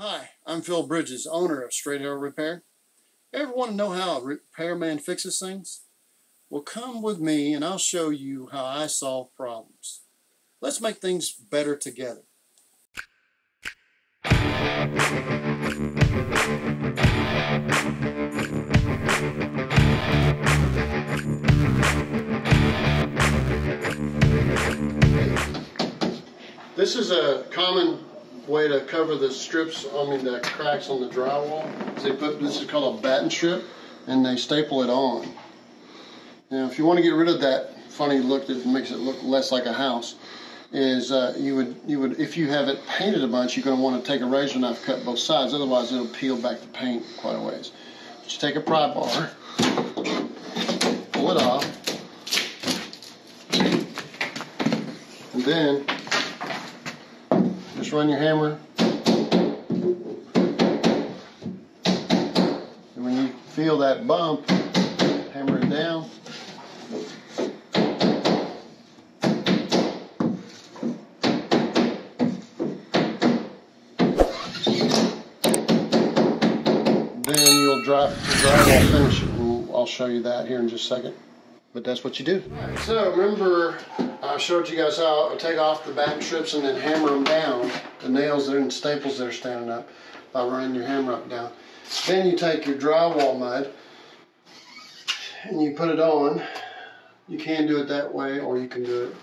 Hi, I'm Phil Bridges, owner of Straight Arrow Repair. Ever want to know how a repairman fixes things? Well, come with me and I'll show you how I solve problems. Let's make things better together. This is a common way to cover the strips, the cracks on the drywall. This is called a batten strip, and they staple it on. Now, if you want to get rid of that funny look that makes it look less like a house, is you would if you have it painted a bunch, you're going to want to take a razor knife, cut both sides. Otherwise, it'll peel back the paint quite a ways. Just take a pry bar, pull it off, and then just run your hammer, and when you feel that bump, hammer it down. Then you'll drywall finish it, and I'll show you that here in just a second. But that's what you do. Right, so remember, I showed you guys how I take off the batten strips and then hammer them down, the nails and staples that are standing up, by running your hammer up and down. Then you take your drywall mud and you put it on. You can do it that way, or you can do it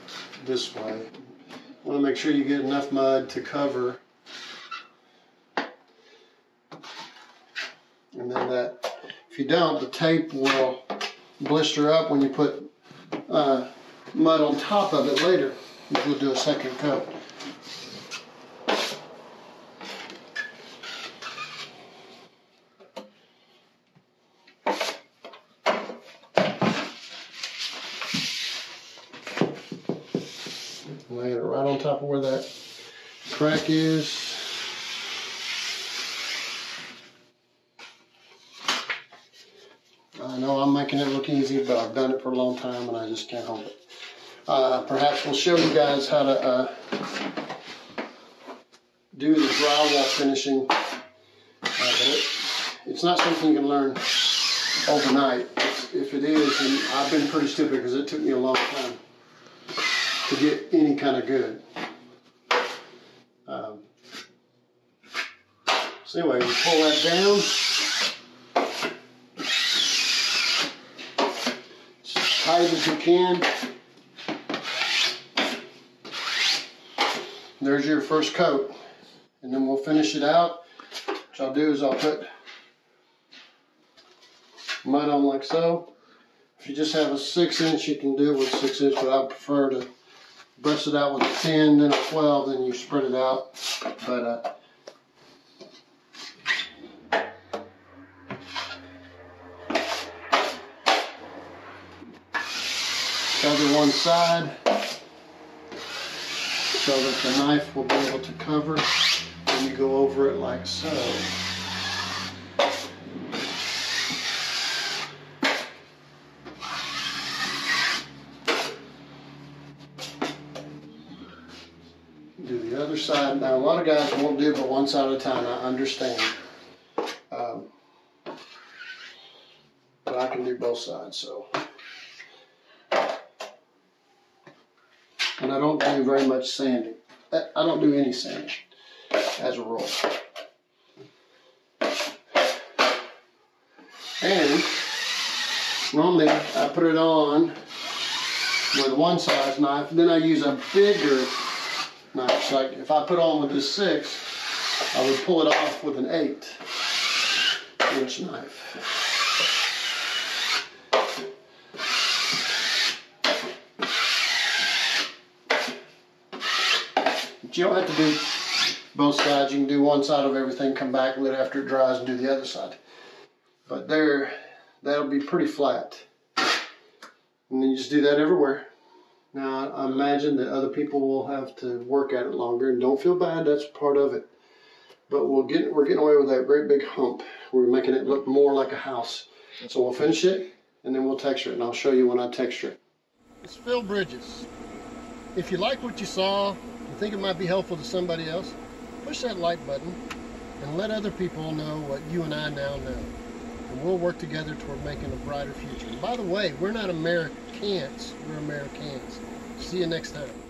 this way. You want to make sure you get enough mud to cover. And then if you don't, the tape will blister up when you put mud on top of it later, if you'll do a second coat. Lay it right on top of where that crack is. I know I'm making it look easy, but I've done it for a long time and I just can't help it. Perhaps we'll show you guys how to do the drywall finishing. But it's not something you can learn overnight. If it is, then I've been pretty stupid because it took me a long time to get any kind of good. So anyway, you pull that down. Tight as you can. There's your first coat, and then we'll finish it out. What I'll do is I'll put mud on like so. If you just have a 6-inch, you can do it with 6-inch, but I prefer to brush it out with a 10, then a 12, then you spread it out. But cover one side so that the knife will be able to cover, and you go over it like so. Do the other side. Now a lot of guys won't do but one side at a time, I understand. But I can do both sides, so. And I don't do very much sanding. I don't do any sanding as a rule. And normally I put it on with one size knife, then I use a bigger knife. So like if I put on with this 6, I would pull it off with an 8-inch knife. You don't have to do both sides. You can do one side of everything, come back a little after it dries and do the other side. But that'll be pretty flat. And then you just do that everywhere. Now I imagine that other people will have to work at it longer, and don't feel bad, that's part of it. But we're getting away with that great big hump. We're making it look more like a house. So we'll finish it and then we'll texture it, and I'll show you when I texture it. It's Phil Bridges. If you like what you saw, you think it might be helpful to somebody else, push that like button. and let other people know what you and I now know. And we'll work together toward making a brighter future. And by the way, we're not Americans, we're Americans. See you next time.